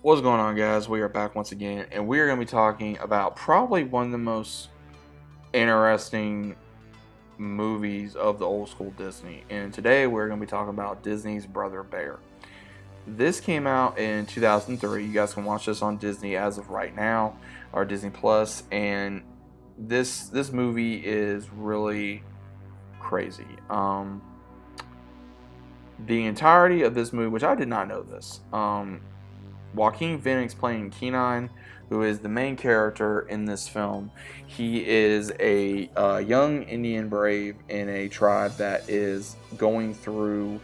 What's going on, guys? We are back once again, and we are going to be talking about probably one of the most interesting movies of the old school Disney. And today we're going to be talking about Disney's Brother Bear. This came out in 2003. You guys can watch this on Disney as of right now, or Disney Plus. And this movie is really crazy. The entirety of this movie, which I did not know this, Joaquin Phoenix playing Keenan, who is the main character in this film. He is a young Indian brave in a tribe that is going through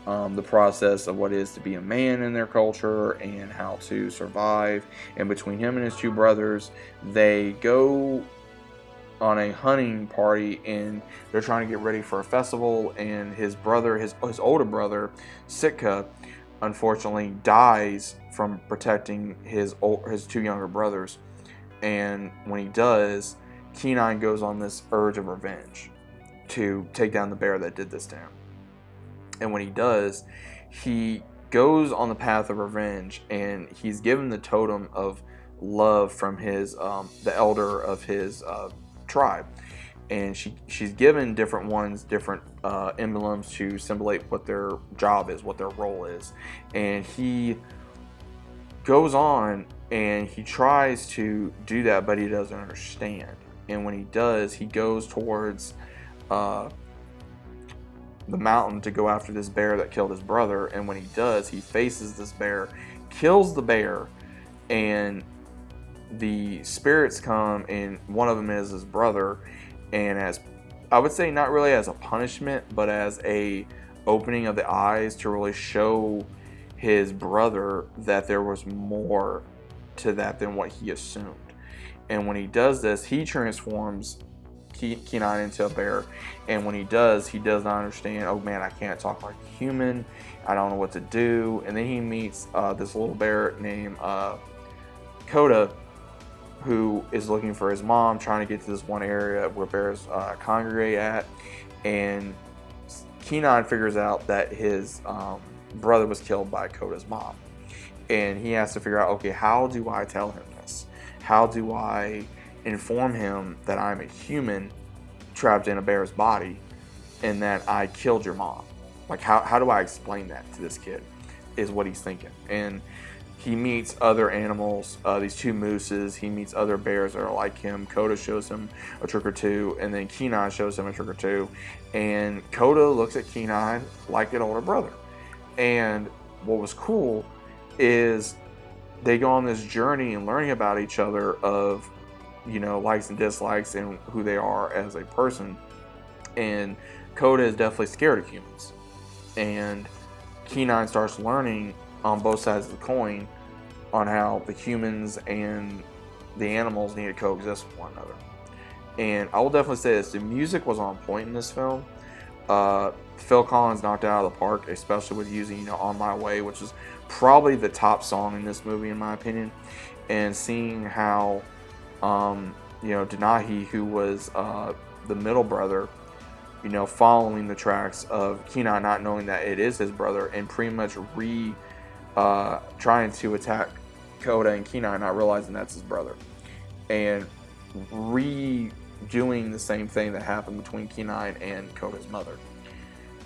the process of what it is to be a man in their culture and how to survive. And between him and his two brothers, they go on a hunting party and they're trying to get ready for a festival. And his brother, his older brother, Sitka, unfortunately dies from protecting his two younger brothers. And when he does, Keenan goes on this urge of revenge to take down the bear that did this to him. And when he does, he goes on the path of revenge, and he's given the totem of love from his the elder of his tribe. And she's given different ones, different emblems to symbolize what their job is, what their role is. And he goes on and he tries to do that, but he doesn't understand. And when he does, he goes towards the mountain to go after this bear that killed his brother. And when he does, he faces this bear, kills the bear, and the spirits come, and one of them is his brother. And as I would say, not really as a punishment, but as a opening of the eyes to really show his brother that there was more to that than what he assumed. And when he does this, he transforms Keenan into a bear. And when he does not understand. Oh man, I can't talk like a human. I don't know what to do. And then he meets this little bear named Coda, who is looking for his mom, trying to get to this one area where bears congregate at. And Keenan figures out that his brother was killed by Coda's mom. And he has to figure out, okay, how do I tell him this? How do I inform him that I'm a human trapped in a bear's body and that I killed your mom? Like, how do I explain that to this kid, is what he's thinking. And he meets other animals, these two mooses. He meets other bears that are like him. Coda shows him a trick or two, and then Keenan shows him a trick or two. And Coda looks at Keenan like an older brother. And what was cool is they go on this journey and learning about each other of, likes and dislikes and who they are as a person. And Coda is definitely scared of humans. And Keenan starts learning on both sides of the coin on how the humans and the animals need to coexist with one another. And I will definitely say this, the music was on point in this film. Phil Collins knocked it out of the park, especially with using, On My Way, which is probably the top song in this movie, in my opinion. And seeing how, Denahi, who was the middle brother, following the tracks of Keenan, not knowing that it is his brother, and pretty much trying to attack Coda and Keenan, not realizing that's his brother. And redoing the same thing that happened between Keenan and Coda's mother.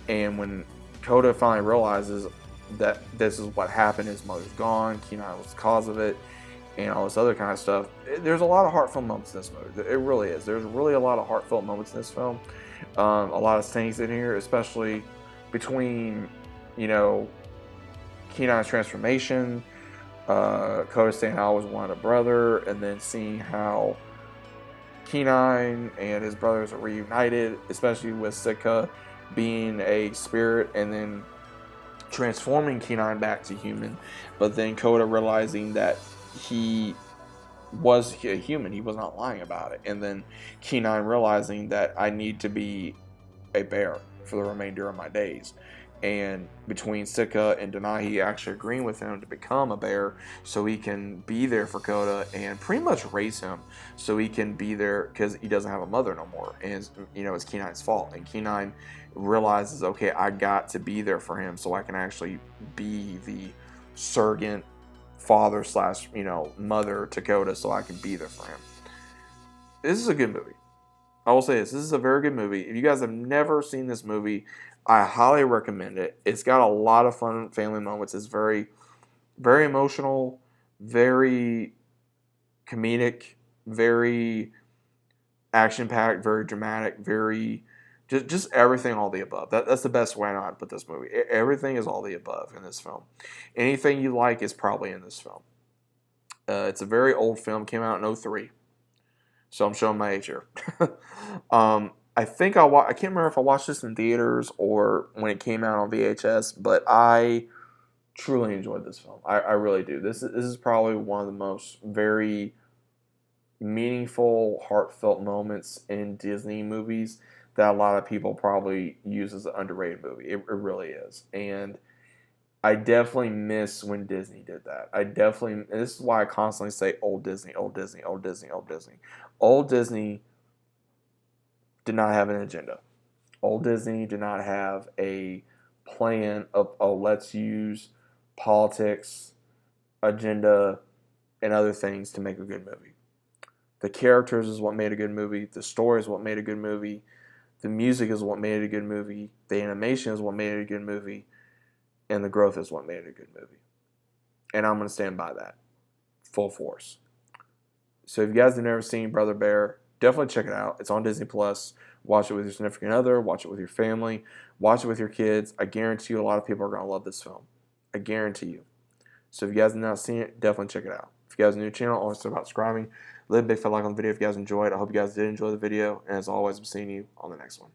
And when Coda finally realizes that this is what happened, his mother's gone, Keenan was the cause of it, and all this other kind of stuff, there's a lot of heartfelt moments in this movie. It really is. There's really a lot of heartfelt moments in this film. A lot of things in here, especially between, Keenan's transformation, Coda saying I always wanted a brother, and then seeing how Keenan and his brothers are reunited, especially with Sitka being a spirit and then transforming Keenan back to human, but then Coda realizing that he was a human, he was not lying about it, and then Keenan realizing that I need to be a bear for the remainder of my days. And between Sitka and Denahi actually agreeing with him to become a bear so he can be there for Coda and pretty much raise him so he can be there, because he doesn't have a mother no more, and it's Keenan's fault. And Keenan realizes, okay, I got to be there for him so I can actually be the surrogate father slash, mother to Coda so I can be there for him. This is a good movie. I will say this. This is a very good movie. If you guys have never seen this movie, I highly recommend it. It's got a lot of fun family moments. It's very, very emotional, very comedic, very action-packed, very dramatic, very just everything, all the above. That's the best way I know how to put this movie. Everything is all the above in this film. Anything you like is probably in this film. It's a very old film. Came out in 2003. So I'm showing my age here. I think I can't remember if I watched this in theaters or when it came out on VHS, but I truly enjoyed this film. I really do. This is probably one of the most very meaningful, heartfelt moments in Disney movies that a lot of people probably use as an underrated movie. It really is. And I definitely miss when Disney did that. And this is why I constantly say old Disney, old Disney, old Disney, old Disney. Old Disney did not have an agenda. Old Disney did not have a plan of, let's use politics, agenda, and other things to make a good movie. The characters is what made a good movie. The story is what made a good movie. The music is what made it a good movie. The animation is what made it a good movie. And the growth is what made it a good movie. And I'm going to stand by that. Full force. So if you guys have never seen Brother Bear, definitely check it out. It's on Disney Plus. Watch it with your significant other. Watch it with your family. Watch it with your kids. I guarantee you a lot of people are going to love this film. I guarantee you. So if you guys have not seen it, definitely check it out. If you guys are new to the channel, always think about subscribing. Leave a big fat like on the video if you guys enjoyed. I hope you guys did enjoy the video. And as always, I'm seeing you on the next one.